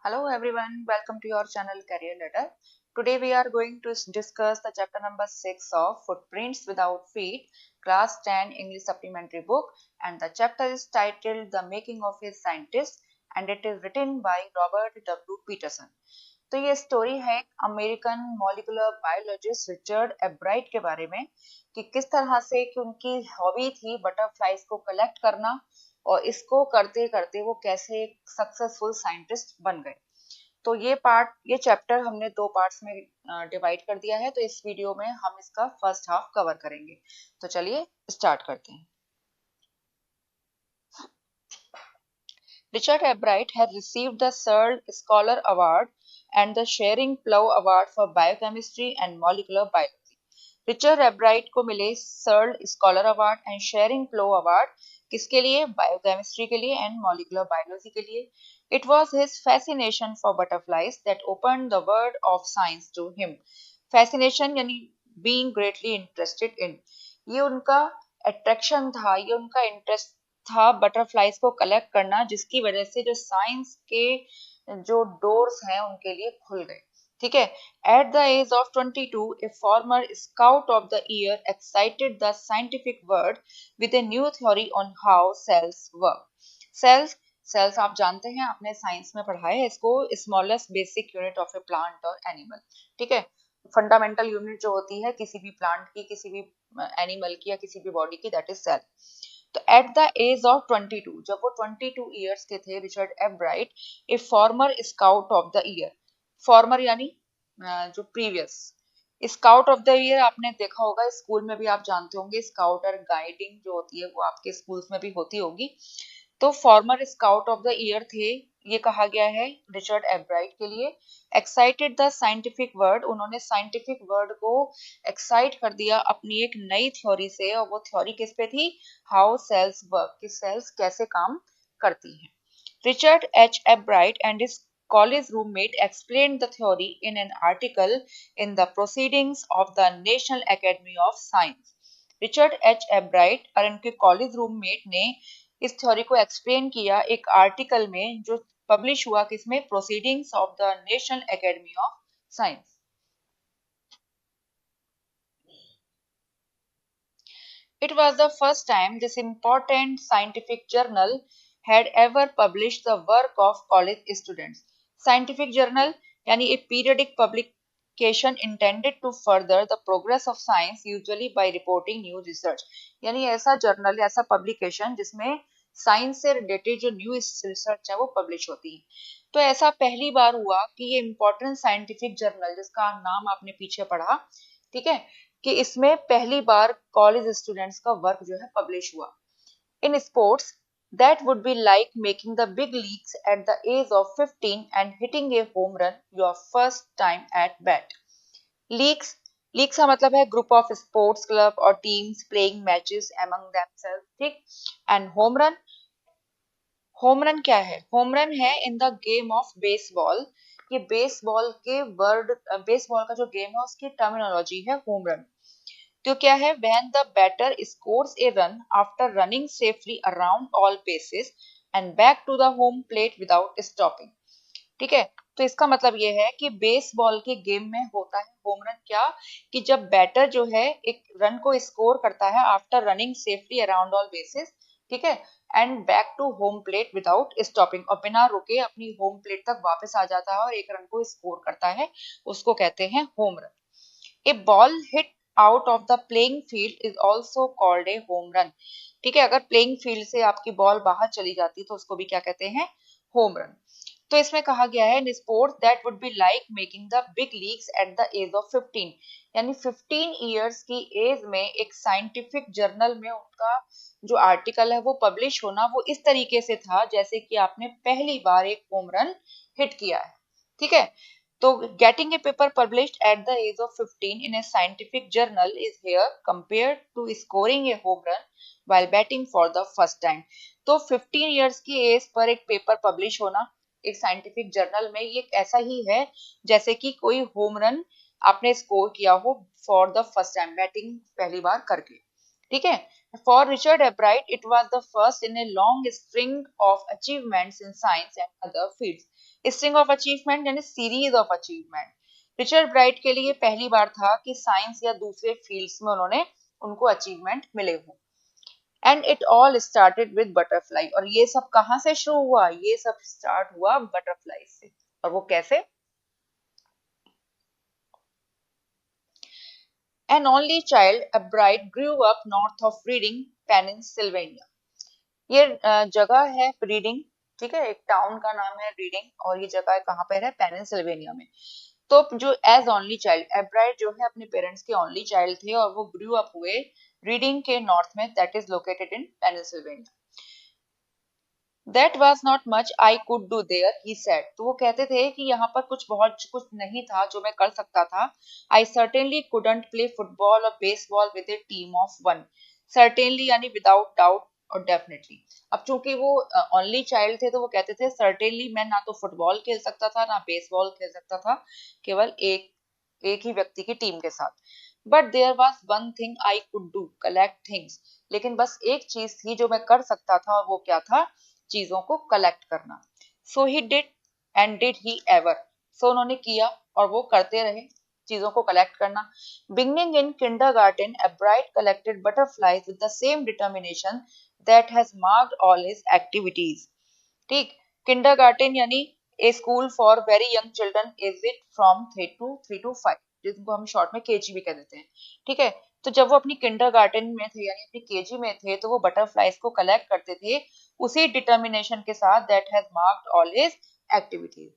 Hello everyone, welcome to your channel Career Ladder. Today we are going to discuss the chapter number 6 of Footprints Without Feet, class 10 English supplementary book, and the chapter is titled The Making of a Scientist and it is written by Robert W. Peterson. तो ये story है एक American molecular biologist Richard एब्राइट के बारे में कि किस तरह से कि उनकी हॉबी थी बटरफ्लाइज को कलेक्ट करना और इसको करते करते वो कैसे एक सक्सेसफुल साइंटिस्ट बन गए। तो ये चैप्टर हमने दो पार्ट्स में डिवाइड कर दिया है, तो इस वीडियो में हम इसका फर्स्ट हाफ कवर करेंगे। तो चलिए स्टार्ट करते हैं। Richard Ebright has received the Searle Scholar Award and the Schering Plough Award for Biochemistry and Molecular Biology. Richard Ebright को मिले Searle scholar award and Schering Plough award, किसके लिए? Biochemistry के लिए एंड मॉलिकुलर बायोलॉजी के लिए। It was his fascination for butterflies that opened the world of science to him. Fascination यानी being greatly interested in, ये उनका अट्रैक्शन था, ये उनका इंटरेस्ट था बटरफ्लाइज को कलेक्ट करना, जिसकी वजह से जो साइंस के जो डोर्स हैं उनके लिए खुल गए। ठीक है। At the age of 22, a former Scout of the Year excited the scientific world with a new theory on how cells work. Cells cells आप जानते हैं, आपने साइंस में पढ़ा है इसको, smallest basic unit of A plant और animal. ठीक है। फंडामेंटल यूनिट जो होती है किसी भी प्लांट की, किसी भी एनिमल की या किसी भी बॉडी की, दैट इज सेल। तो एट द एज ऑफ 22, जब वो 22 ईयर्स के थे, Richard एब्राइट A farmer scout of the year. Farmer यानी जो previous. Scout of the year आपने देखा होगा, स्कूल में भी आप जानते होंगे, स्काउट और गाइडिंग जो होती है वो आपके स्कूल्स में भी होती होगी। तो farmer scout of the year थे, ये कहा गया है रिचर्ड एब्राइट के लिए। एक्साइटेड द साइंटिफिक वर्ड, उन्होंने साइंटिफिक वर्ड को एक्साइट कर दिया अपनी एक नई थ्योरी से, और वो थ्योरी किस पे थी? हाउ सेल्स वर्क, कि सेल्स कैसे काम करती हैं। Richard H. Ebright and his college roommate explained the theory in an article in the Proceedings of the National Academy of Science. Richard H एब्राइट और इनके कॉलेज रूममेट ने इस थ्योरी को एक्सप्लेन किया एक आर्टिकल में जो पब्लिश हुआ, किसमें? Proceedings of the national academy of science. It was the first time this important scientific journal had ever published the work of college students. Scientific journal यानी a periodic publication intended to further the progress of science, usually by reporting new research. यानी ऐसा journal, ऐसा publication जिसमें science से related जो new research है वो publish होती है। तो ऐसा पहली बार हुआ कि ये इंपॉर्टेंट साइंटिफिक जर्नल, जिसका नाम आपने पीछे पढ़ा, ठीक है, कि इसमें पहली बार कॉलेज स्टूडेंट्स का वर्क जो है पब्लिश हुआ। In sports that would be like making the big leagues at the age of 15 and hitting a home run your first time at bat. Leagues, leagues का मतलब है ग्रुप ऑफ स्पोर्ट्स क्लब और teams playing matches among themselves, ठीक। And home run, home run क्या है? Home run है in the game of baseball. ये baseball के वर्ड, बेसबॉल का जो गेम है उसकी टर्मिनोलॉजी है होम रन। तो क्या है? when the batter scores a run after running safely around all bases and back to the home plate without stopping. ठीक है। तो इसका मतलब ये है कि बेसबॉल के गेम में होता है होम रन, क्या कि जब बैटर जो है एक रन को स्कोर करता है after running safely around all bases, ठीक है, and back to home plate without stopping, और बिना रुके अपनी होम प्लेट तक वापस आ जाता है और एक रन को स्कोर करता है, उसको कहते हैं home run. A ball hit out of the playing field is also called a home run. ठीक है, अगर प्लेइंग फील्ड से आपकी बॉल बाहर चली जाती है तो उसको भी क्या कहते हैं? Home run. तो इसमें कहा गया है in sports that would be like making the big leagues at the age of 15, यानी 15 इयर्स की एज में एक साइंटिफिक जर्नल में उनका जो आर्टिकल है वो पब्लिश होना, वो इस तरीके से था जैसे कि आपने पहली बार एक होम रन हिट किया है। ठीक है। तो getting a paper published at the age of 15 in a scientific journal is here compared to scoring a home run while batting for the first time. तो 15 इयर्स की एज पर एक paper publish होना एक scientific journal में, ये ऐसा ही है जैसे कि कोई होम रन आपने स्कोर किया हो for the first time, batting पहली बार करके। ठीक है। For Richard Ebright, it was the first in a long string of achievements in science and other fields. String of achievement यानी series of achievement. Richard bright के लिए पहली बार था कि साइंस या दूसरे फील्ड्स में उन्होंने उनको अचीवमेंट मिले हों. And it all started with butterfly. और ये सब कहाँ से शुरू हुआ? ये सब स्टार्ट हुआ बटरफ्लाई से. और वो कैसे? An only child, Ebright grew up north of Reading, Pennsylvania. ये जगह है रीडिंग. ठीक है, एक टाउन का नाम है रीडिंग और ये जगह कहाँ पे है? पेनिसिल्वेनिया में. तो जो एज ओनली चाइल्ड एब्राइट जो है अपने पेरेंट्स के ओनली चाइल्ड थे और वो ग्रू अप हुए रीडिंग के नॉर्थ में, that is located in Pennsylvania. That was not much I could do there he said. तो वो कहते थे कि यहाँ पर कुछ बहुत कुछ नहीं था जो मैं कर सकता था. आई सर्टेनली कुडंट प्ले फुटबॉल और baseball with A team of one. Certainly यानी विदाउट डाउट और डेफिनेटली. अब चूंकि वो ओनली चाइल्ड थे तो वो कहते थे सर्टेनली मैं ना तो फुटबॉल खेल सकता था ना बेसबॉल खेल सकता था केवल एक एक ही व्यक्ति की टीम के साथ. But there was one thing I could do, collect things. लेकिन बस एक चीज थी जो मैं कर सकता था और वो क्या था? चीजों को कलेक्ट करना. So he did. And did he ever. So उन्होंने किया और वो करते रहे चीजों को कलेक्ट करना. Beginning in kindergarten, Ebright collected butterflies with the same determination that has marked all his activities. ठीक. किंडरगार्टन यानी a school for very young children age it from 3 to 5, जिनको हम शॉर्ट में केजी भी कह देते हैं. ठीक है. तो जब वो अपनी किंडरगार्टन में थे यानी अपनी केजी में थे तो वो बटरफ्लाइज को कलेक्ट करते थे उसी डिटर्मिनेशन के साथ that has marked all his activities.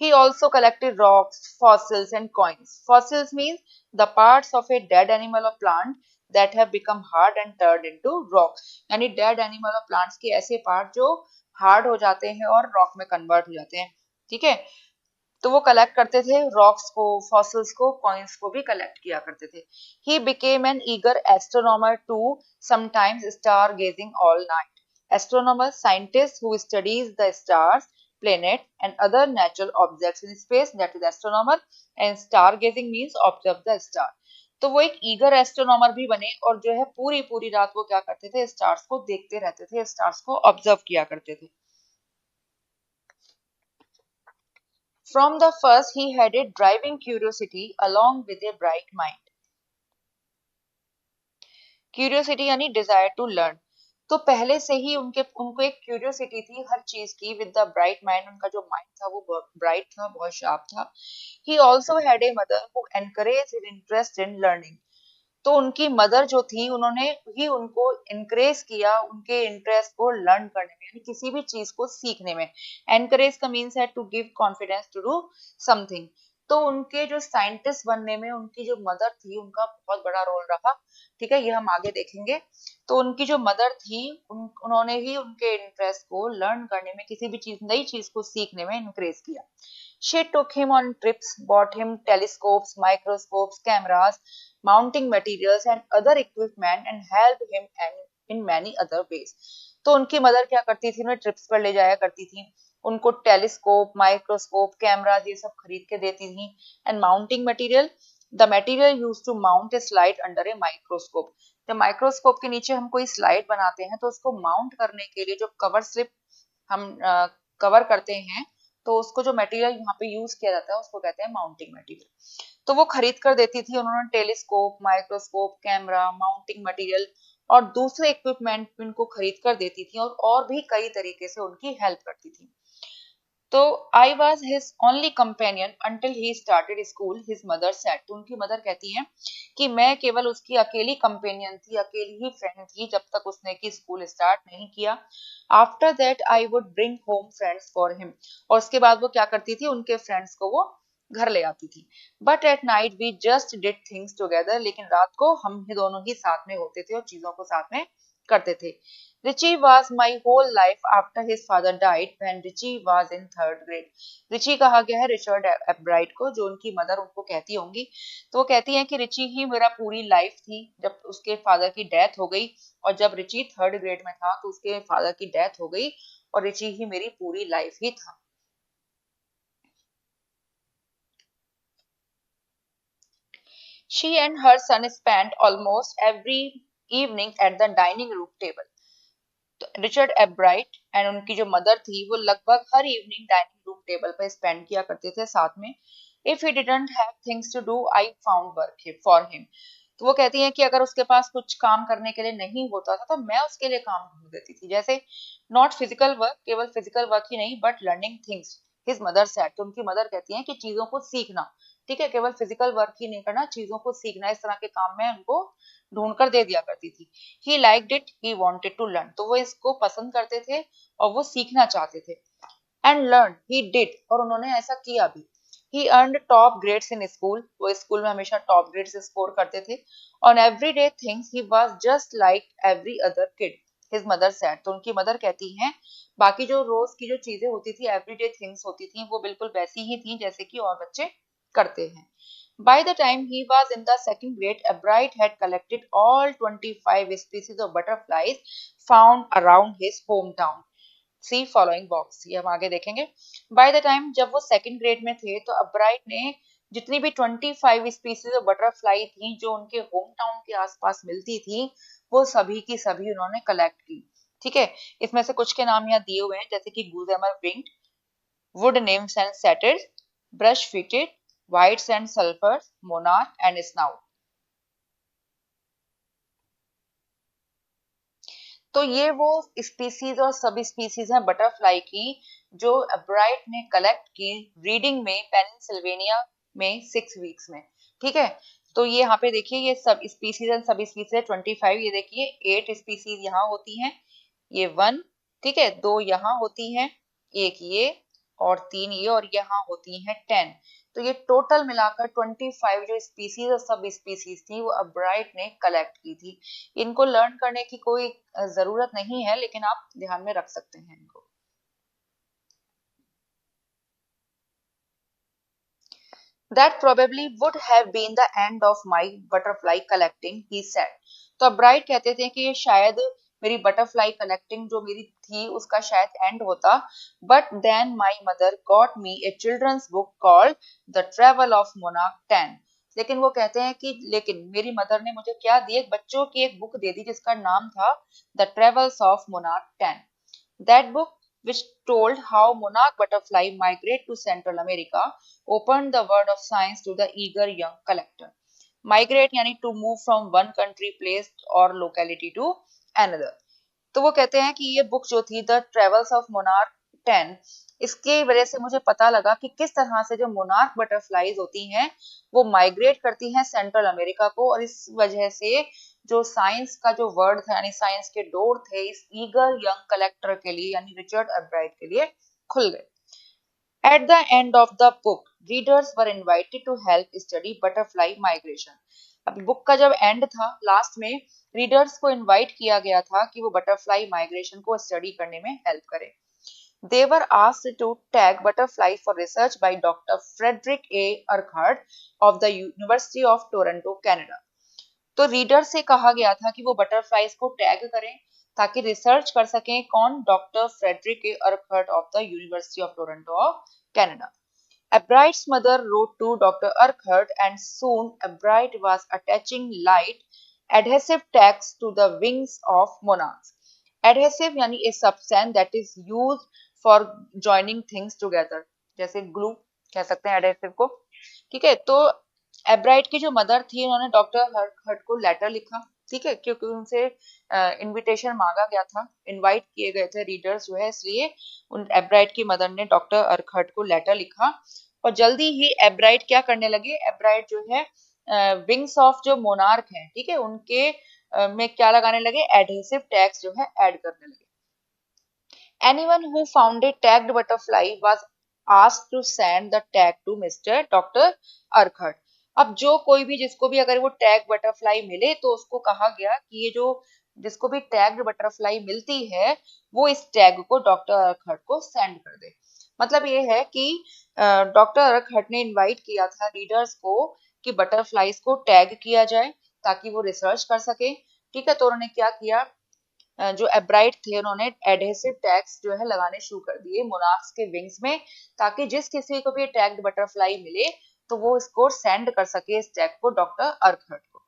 He also collected rocks, fossils, and coins. Fossils means the parts of a dead animal or plant that have become hard and turned into rock. यानी dead animal और plants के ऐसे part जो hard हो जाते हैं और rock में कन्वर्ट हो जाते हैं. ठीक है. तो वो कलेक्ट करते थे रॉक्स को, फॉसिल्स को, कॉइन्स को भी कलेक्ट किया करते थे. He became an eager astronomer too, sometimes star gazing all night. Astronomer scientist who studies the stars, planet and other natural objects in space, that is astronomer. And stargazing means observe the star. तो वो एक eager astronomer भी बने और जो है पूरी पूरी रात वो क्या करते थे? स्टार्स को देखते रहते थे, स्टार्स को ऑब्जर्व किया करते थे. From the first he had a driving curiosity along with a bright mind. Curiosity यानी डिजायर टू लर्न. तो पहले से ही उनको एक क्यूरियोसिटी थी हर चीज की विद द ब्राइट माइंड. उनका जो माइंड था वो ब्राइट था, बहुत शार्प था. He also had a mother who encourage his interest in learning. तो उनकी मदर जो थी उन्होंने ही उनको इनकरेज किया उनके इंटरेस्ट को लर्न करने में यानी किसी भी चीज को सीखने में. एनकरेज का मीन्स है to give confidence to do something. तो उनके जो साइंटिस्ट बनने में उनकी जो मदर थी उनका बहुत बड़ा रोल रहा. ठीक है, ये हम आगे देखेंगे. तो उनकी जो मदर थी उन्होंने ही उनके इंटरेस्ट को लर्न करने में, किसी भी चीज नई चीज को सीखने में इनकरेज किया. She took him on trips, bought him telescopes, microscopes, cameras, mounting materials and other equipment and helped him in many other ways. तो उनकी मदर क्या करती थी? उन्हें ट्रिप्स पर ले जाया करती थी, उनको टेलीस्कोप, माइक्रोस्कोप, कैमराज ये सब खरीद के देती थी. And mounting material, the material used to mount a slide under a microscope. जब माइक्रोस्कोप के नीचे हम कोई स्लाइड बनाते हैं तो उसको माउंट करने के लिए जो कवर स्लिप हम कवर करते हैं तो उसको जो मटेरियल यहाँ पे यूज किया जाता है उसको कहते हैं माउंटिंग मटेरियल. तो वो खरीद कर देती थी उन्होंने telescope, microscope, camera, mounting material और दूसरे इक्विपमेंट इनको खरीद कर देती थी और भी कई तरीके से उनकी हेल्प करती थी. तो I was his only companion until he started school, his mother said. तो उनकी मदर कहती हैं कि मैं केवल उसकी अकेली कंपेनियन थी, अकेली ही फ्रेंड थी जब तक उसने कि स्कूल स्टार्ट नहीं किया. After that I would bring home friends for him. और उसके बाद वो क्या करती थी? उनके फ्रेंड्स को वो घर ले आती थी. But at night we just did things together. लेकिन रात को हम ही दोनों ही साथ में होते थे और चीजों को साथ में करते थे. Richie was my whole life after his father died when Richie was in third grade. Richie कहा गया है रिचर्ड एब्राइट को, जो उनकी मदर उनको कहती होंगी. तो वो कहती हैं कि रिची ही मेरा पूरी लाइफ थी जब उसके फादर की डेथ हो गई. और जब रिची थर्ड ग्रेड में था तो उसके फादर की डेथ हो गई और रिची ही मेरी पूरी लाइफ ही था. She and her son spent almost every evening at the dining room table. तो रिचर्ड एब्राइट एंड उनकी जो मदर थी वो लगभग हर इवनिंग डाइनिंग रूम टेबल पर स्पेंड किया करते थे साथ में. If he didn't have things to do I found work for him. तो वो कहती हैं कि अगर उसके पास कुछ काम करने के लिए नहीं होता था तो मैं उसके लिए काम ढूंढ देती थी. जैसे नॉट फिजिकल वर्क, केवल फिजिकल वर्क ही नहीं, but learning things. His mother said, तो उनकी मदर कहती हैं कि चीजों को सीखना. ठीक है, केवल फिजिकल वर्क ही नहीं करना, चीजों को सीखना, इस तरह के काम में उनको ढूंढ कर दे दिया करती थी. He liked it, he wanted to learn. तो वो इसको पसंद करते थे और वो सीखना चाहते थे. एंड लर्न ही डिड, और उन्होंने ऐसा किया भी. He earned top grades in school, वो स्कूल में हमेशा टॉप ग्रेड्स स्कोर करते थे. On everyday things he was just like every other kid, his mother said. तो उनकी मदर कहती हैं बाकी जो रोज की जो चीजें होती थी, एवरीडे थिंग्स होती थी, वो बिल्कुल वैसी ही थी जैसे कि और बच्चे करते हैं. By the time he was in the second grade, Ebright had collected all 25 species of butterflies found around his hometown. See following box, ये हम आगे देखेंगे. By the time जब वो सेकंड ग्रेड में थे तो अब्राइट ने जितनी भी 25 स्पीसीज ऑफ बटरफ्लाई थी जो उनके होम टाउन के आसपास मिलती थी, वो सभी की सभी उन्होंने कलेक्ट की. ठीक है, इसमें से कुछ के नाम यहाँ दिए हुए हैं, जैसे कि गुजेमर winged, wood nymphs and satyrs, brush-footed, whites and sulphurs, monarch and snout. तो ये वो स्पीसीज और सब स्पीसीज हैं बटरफ्लाई की जो ब्राइट ने कलेक्ट की रीडिंग में पेनिसिल्वेनिया में 6 वीक्स में. ठीक है, तो ये यहाँ पे देखिए ये sub species and sub species है 25. ये देखिए 8 स्पीसीज यहाँ होती हैं, ये 1, ठीक है, 2 यहाँ होती हैं, एक ये और 3 ये, और यहाँ होती हैं 10. तो ये टोटल मिलाकर 25 जो स्पीसीज और सब स्पीसीज थी वो अब्राइट ने कलेक्ट की थी. इनको लर्न करने की कोई जरूरत नहीं है, लेकिन आप ध्यान में रख सकते हैं इनको. That probably would have been the end of my butterfly collecting, he said. तो ब्राइट कहते थे कि ये शायद मेरी बटरफ्लाई कलेक्टिंग जो मेरी थी उसका शायद एंड होता. But then my mother got me a children's book called the travel of monarch 10. लेकिन वो कहते हैं कि लेकिन मेरी मदर ने मुझे क्या दी, एक बच्चों की एक बुक दे दी जिसका नाम था the travels of monarch 10. That book, which told how monarch butterfly migrate to Central America, opened the world of science to the eager young collector. Migrate यानी to move from one country, place or locality to another. तो वो कहते हैं कि ये book जो थी the travels of monarch 10, इसके वजह से मुझे पता लगा कि किस तरह से जो मोनार्क बटरफ्लाईज होती हैं वो माइग्रेट करती हैं सेंट्रल अमेरिका को, और इस वजह से जो साइंस का जो वर्ड था यानी साइंस के डोर थे इस ईगर यंग कलेक्टर के लिए यानी रिचर्ड एब्राइट के लिए खुल गए. At the end of the book, readers were invited to help study butterfly migration. अब बुक का जब एंड था, लास्ट में रीडर्स को इनवाइट किया गया था कि वो बटरफ्लाई माइग्रेशन को स्टडी करने में हेल्प करें. They were asked to tag butterflies for research by Dr. Frederick A. Urquhart of the University of Toronto, Canada. तो रीडर से कहा गया था कि वो बटरफ्लाईज को टैग करें ताकि रिसर्च कर सकें. कौन? Doctor Frederick A Urquhart of the University of Toronto of Canada. Ebright's mother wrote to Dr. Urquhart and soon Ebright was attaching light adhesive tags to the wings of monarchs. Adhesive यानी a substance that is used for joining things together. जैसे glue कह सकते हैं adhesive को. ठीक है, तो एब्राइट की जो मदर थी उन्होंने डॉक्टर हर्ट को लेटर लिखा. ठीक है, क्योंकि उनसे इनविटेशन मांगा गया था, इनवाइट किए गए थे रीडर्स जो है, इसलिए उन एब्राइट की मदर ने डॉक्टर अर्कहर्ट को लेटर लिखा. और जल्दी ही एब्राइट क्या करने लगे, एब्राइट जो है विंग्स ऑफ जो मोनार्क हैं, ठीक है, उनके में क्या लगाने लगे, एडहेसिव टैग्स जो है ऐड करने लगे. Anyone who found a tagged butterfly was asked to send the tag to Mr. Dr. Urquhart. अब जो कोई भी जिसको भी अगर वो टैग बटरफ्लाई मिले तो उसको कहा गया कि ये जो जिसको भी टैग्ड बटरफ्लाई मिलती है वो इस टैग को डॉक्टर अर्कहर्ट को सेंड कर दे. मतलब ये है कि डॉक्टर अर्कहर्ट ने इनवाइट किया था रीडर्स को कि बटरफ्लाईज को टैग किया जाए ताकि वो रिसर्च कर सके. ठीक है, तो उन्होंने क्या किया, जो एब्राइट थे उन्होंने एडहेसिव टैग्स जो है लगाने शुरू कर दिए मोनार्क्स के विंग्स में ताकि जिस किसी को भी टैग्ड बटरफ्लाई मिले तो वो इसको सेंड कर सके इस टैग को डॉक्टर अर्कहर्ट को.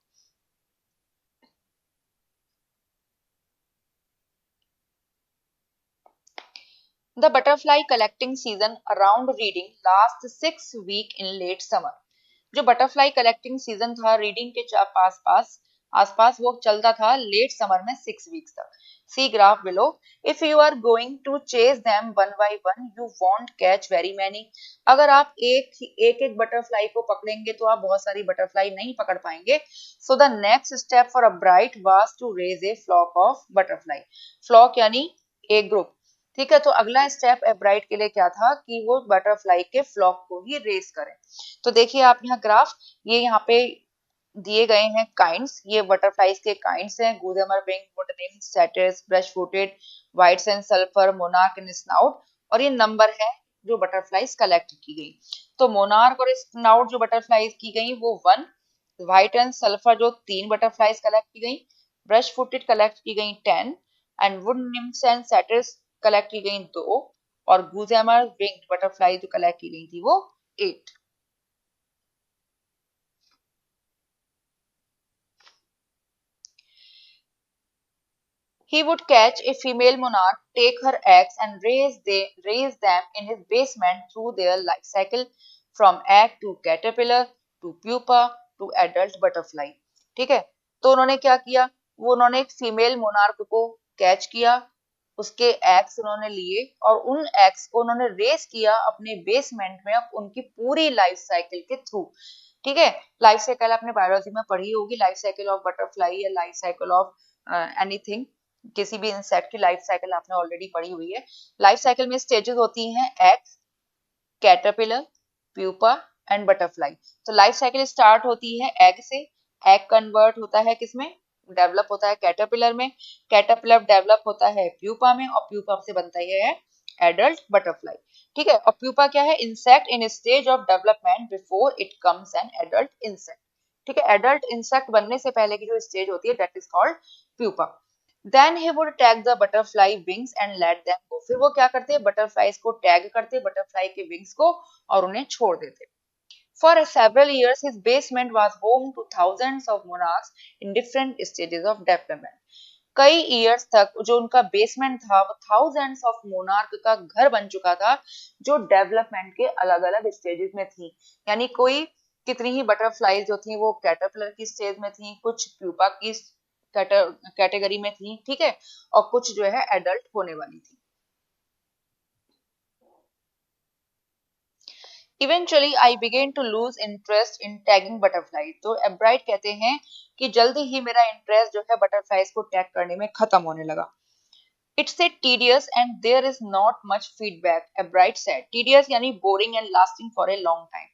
The butterfly collecting season around reading lasts 6 weeks in late summer. जो बटरफ्लाई कलेक्टिंग सीजन था रीडिंग के पास पास आसपास वो चलता था लेट समर में 6 वीक्स तक. See graph below. If you are going to chase them one by one you won't catch very many. अगर आप एक बटरफ्लाई को पकड़ेंगे तो आप बहुत सारी बटरफ्लाई नहीं पकड़ पाएंगे. So the next step for a bright was to raise a flock of butterfly. Flock यानी एक ग्रुप. ठीक है, तो अगला स्टेप एब्राइट के लिए क्या था कि वो बटरफ्लाई के फ्लॉक को ही रेस करें. तो देखिए आप यहाँ ग्राफ, ये यहाँ पे दिए गए हैं काइंड्स, ये बटरफ्लाईज के काइंड्स हैं. Gossamer wing, wood nymph, satyrs, brush footed, whites and sulphur, monarch and snout. और ये नंबर है जो बटरफ्लाईज कलेक्ट की गई. तो मोनार्क और स्नाउट जो बटरफ्लाईज की गई वो 1, व्हाइट एंड सल्फर जो 3 बटरफ्लाईज कलेक्ट की गई, ब्रश फुटेड कलेक्ट की गई 10, and wood nymphs and satyrs collect की गई 2, और गूजेमर विंग्ड बटरफ्लाई जो कलेक्ट की गई थी वो 8. He would catch a female monarch, take her eggs, and raise them in his basement through their life cycle from egg to caterpillar to pupa to adult butterfly. ठीक है, तो उन्होंने क्या किया, वो उन्होंने एक फीमेल मोनार्क को कैच किया, उसके एग्स उन्होंने लिए और उन एग्स को उन्होंने रेस किया अपने बेसमेंट में अब उनकी पूरी लाइफ साइकिल के थ्रू. ठीक है, लाइफ साइकिल आपने बायोलॉजी में पढ़ी होगी, लाइफ साइकिल ऑफ बटरफ्लाई या लाइफ साइकिल ऑफ एनीथिंग, किसी भी इंसेक्ट की लाइफ साइकिल आपने ऑलरेडी पढ़ी हुई है. लाइफ साइकिल में स्टेजेस होती हैं egg, caterpillar, pupa and butterfly. तो लाइफ साइकिल स्टार्ट होती है एग से, एग कन्वर्ट होता है किसमें, डेवलप होता है कैटरपिलर में, कैटरपिलर डेवलप होता है प्यूपा में और प्यूपा से बनता है एडल्ट बटरफ्लाई. ठीक है, और प्यूपा क्या है, insect in stage of development before it comes an adult insect. ठीक है, एडल्ट इंसेक्ट बनने से पहले की जो स्टेज होती है that is called pupa. Then he would tag the butterfly wings and let them go. फिर वो क्या करते हैं, बटरफ्लाईज को टैग करते, बटरफ्लाई के विंग्स को, और उन्हें छोड़ देते. For several years, his basement was home to thousands of monarchs in different stages of development. कई ईयर्स तक जो उनका बेसमेंट था वो थाउजेंड्स ऑफ मोनार्क का घर बन चुका था जो डेवलपमेंट के अलग अलग स्टेजेस में थी. यानी कोई कितनी ही बटरफ्लाईज जो थी वो कैटरपिलर की स्टेज में थी, कुछ प्यूपा की कैटेगरी में थी. ठीक है, और कुछ जो है एडल्ट होने वाली थी. Eventually I began to lose interest in tagging butterfly. तो एब्राइट कहते हैं कि जल्दी ही मेरा इंटरेस्ट जो है बटरफ्लाईज को टैग करने में खत्म होने लगा. It's a tedious and there is not much feedback, Ebright said. Tedious यानी boring and lasting for a long time.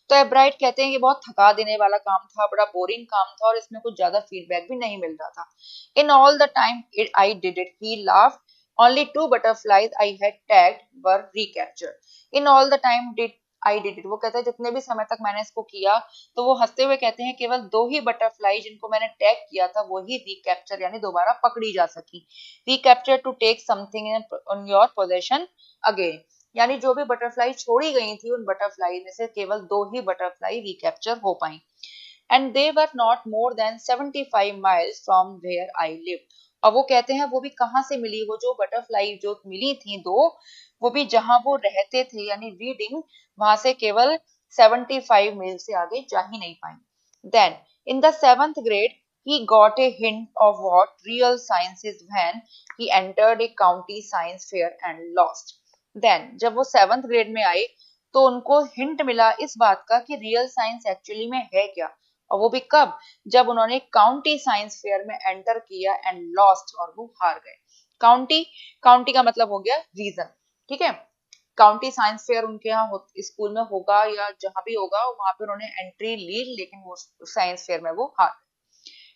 तो एब्राइट कहते हैं कि बहुत थका देने वाला काम था, बड़ा बोरिंग काम था और इसमें कुछ ज्यादा फीडबैक भी नहीं मिल रहा था. In all the time I did it he laughed. Only 2 butterflies I had tagged were recaptured. In all the time did I did it. वो कहते हैं जितने भी समय तक मैंने इसको किया, तो वो हंसते हुए कहते हैं केवल 2 ही बटरफ्लाई जिनको मैंने टैग किया था वो ही रिकैप्चर यानी दोबारा पकड़ी जा सकी. Recapture to take something in your possession again. यानी जो भी बटरफ्लाई छोड़ी गई थी उन बटरफ्लाई में से केवल 2 ही बटरफ्लाई रिकैप्चर हो पाई. And they were not more than 75 miles from where I live. और वो कहते हैं वो भी कहाँ से मिली, वो जो बटरफ्लाई जो मिली थी 2, वो भी जहां वो रहते थे यानी रीडिंग, वहां से केवल 75 मील से आगे जा ही नहीं पाई. Then in the 7th grade he got a hint of what real science is when he entered a county science fair and lost. Then जब वो 7th grade में आए तो उनको हिंट मिला इस बात का कि रियल साइंस एक्चुअली में है क्या, और वो भी कब, जब उन्होंने काउंटी साइंस फेयर में एंटर किया एंड लॉस्ट और वो हार गए. काउंटी, काउंटी का मतलब हो गया रीजन. ठीक है, काउंटी साइंस फेयर उनके यहाँ स्कूल में होगा या जहां भी होगा वहां पे उन्होंने एंट्री ली लेकिन वो साइंस फेयर में वो हार.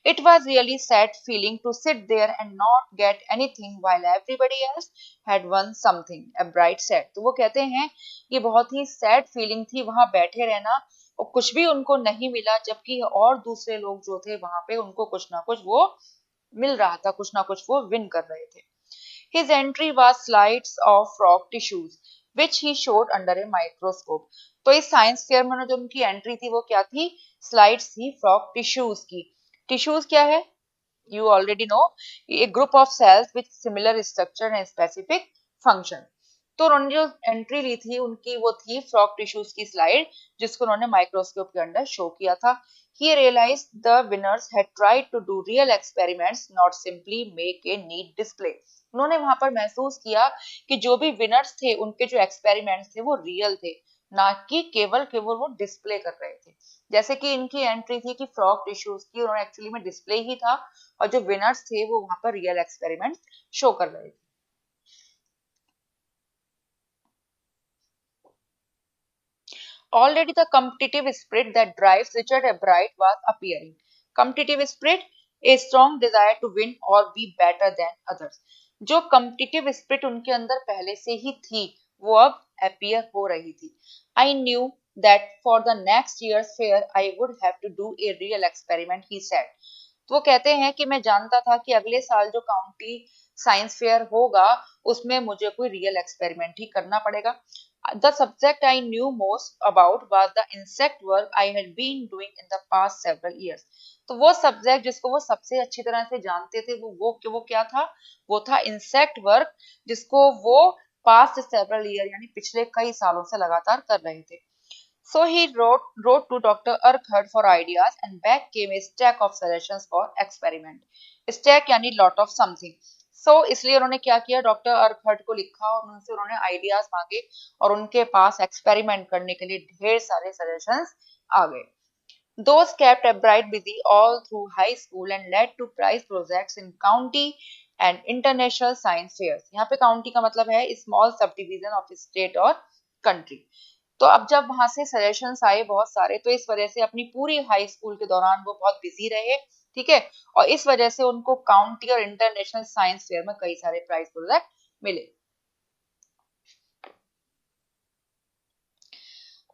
It was really sad feeling to sit there and not get anything while everybody else had won something, a bright said. तो वो कहते हैं कि बहुत ही सैड फीलिंग थी वहां बैठे रहना और कुछ भी उनको नहीं मिला जबकि और दूसरे लोग जो थे वहां पे उनको कुछ ना कुछ वो मिल रहा था, कुछ ना कुछ वो विन कर रहे थे. His entry was slides of frog tissues, which he showed under a microscope. तो इस साइंस फेयर में जो उनकी एंट्री थी वो क्या थी, स्लाइड्स थी फ्रॉग टिश्यूज की. टिश्यूज क्या है, you already know, a group of cells with similar structure and specific function. तो उन्होंने जो एंट्री ली थी उनकी वो थी फ्रॉग टिश्यूज की स्लाइड, जिसको उन्होंने माइक्रोस्कोप के अंदर शो किया था. He realized the winners had tried to do real experiments, not simply make a neat display. उन्होंने वहां पर महसूस किया कि जो भी विनर्स थे उनके जो एक्सपेरिमेंट्स थे वो रियल थे, ना कि केवल केवल वो डिस्प्ले कर रहे थे. जैसे कि इनकी एंट्री थी कि फ्रॉग टिश्यूज की, उन्होंने एक्चुअली में डिस्प्ले ही था, और जो विनर्स थे वो वहां पर रियल एक्सपेरिमेंट शो कर रहे थे. Already the competitive spirit that drives Richard Ebright was appearing. Competitive spirit, a strong desire to win or be better than others. जो competitive spirit उनके अंदर पहले से ही थी, वो अब appear हो रही थी. I knew that for the next year's fair I would have to do a real experiment, he said. तो वो कहते हैं कि मैं जानता था कि अगले साल जो काउंटी साइंस फेयर होगा उसमें मुझे कोई रियल एक्सपेरिमेंट ही करना पड़ेगा. The subject I knew most about was the insect work I had been doing in the past several years. तो वो सब्जेक्ट जिसको वो सबसे अच्छी तरह से जानते थे वो क्या था? वो था इंसेक्ट वर्क, जिसको वो पास्ट सेवरल ईयर यानी पिछले कई सालों से लगातार कर रहे थे. So he wrote to Dr. Urquhart for ideas, and back came a stack of suggestions for experiment. Stack यानी lot of something. So इसलिए उन्होंने क्या किया, डॉक्टर अर्कहर्ट को लिखा और उनसे उन्होंने आइडियाज मांगे, और उनके पास एक्सपेरिमेंट करने के लिए ढेर सारे सजेशंस आ गए. Those kept Ebright busy all through high school and led to prize projects in county and international science fairs. यहाँ पे county का मतलब है small subdivision of state और country. तो अब जब वहां से सजेशंस आए बहुत सारे, तो इस वजह से अपनी पूरी हाई स्कूल के दौरान वो बहुत बिजी रहे. ठीक है, और इस वजह से उनको काउंटी और इंटरनेशनल साइंस फेयर में कई सारे प्राइज प्रोजेक्ट मिले.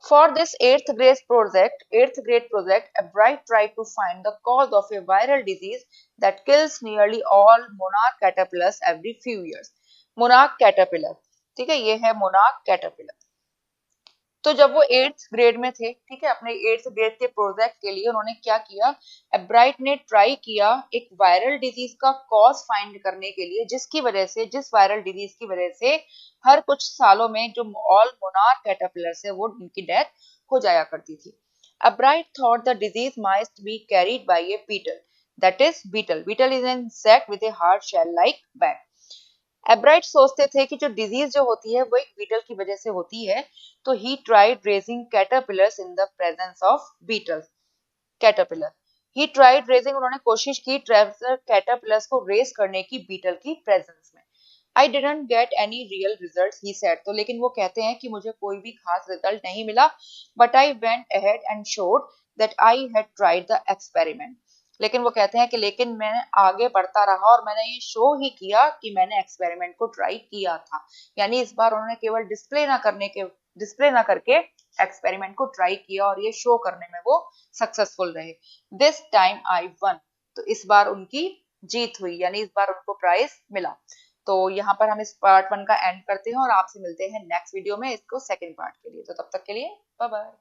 For this eighth grade project, a bright tried to find the cause of a viral disease that kills nearly all monarch caterpillars every few years. Monarch caterpillar, ठीक है, ये है monarch caterpillar. तो जब वो eighth grade में थे, ठीक है, अपने एट्थ ग्रेड के प्रोजेक्ट के लिए उन्होंने क्या किया, एब्राइट ने ट्राई किया एक वायरल डिजीज का कॉज फाइंड करने के लिए, जिस वायरल डिजीज की वजह से हर कुछ सालों में जो ऑल मोनार्क कैटरपिलर्स है वो उनकी डेथ हो जाया करती थी. Ebright thought the disease might be carried by a beetle, that is beetle. Beetle is an insect with a hard shell like back. Ebright सोचते थे कि जो डिजीज जो होती है वो एक बीटल की वजह से होती है. तो he tried raising caterpillars in the presence of beetles. Caterpillar, he tried raising, उन्होंने कोशिश की कैटरपिलर्स को रेस करने की बीटल की प्रेजेंस में. I didn't get any real result, he said. तो लेकिन वो कहते हैं कि मुझे कोई भी खास रिजल्ट नहीं मिला, but I went ahead and showed that I had tried the experiment. लेकिन वो कहते हैं कि लेकिन मैं आगे बढ़ता रहा और मैंने ये शो ही किया कि मैंने एक्सपेरिमेंट को ट्राई किया था. यानी इस बार उन्होंने केवल डिस्प्ले ना करके एक्सपेरिमेंट को ट्राई किया और ये शो करने में वो सक्सेसफुल रहे. This time I one. तो इस बार उनकी जीत हुई, यानी इस बार उनको प्राइज मिला. तो यहाँ पर हम इस पार्ट 1 का एंड करते हैं और आपसे मिलते हैं नेक्स्ट वीडियो में इसको सेकंड पार्ट के लिए. तो तब तक के लिए बाय बाय.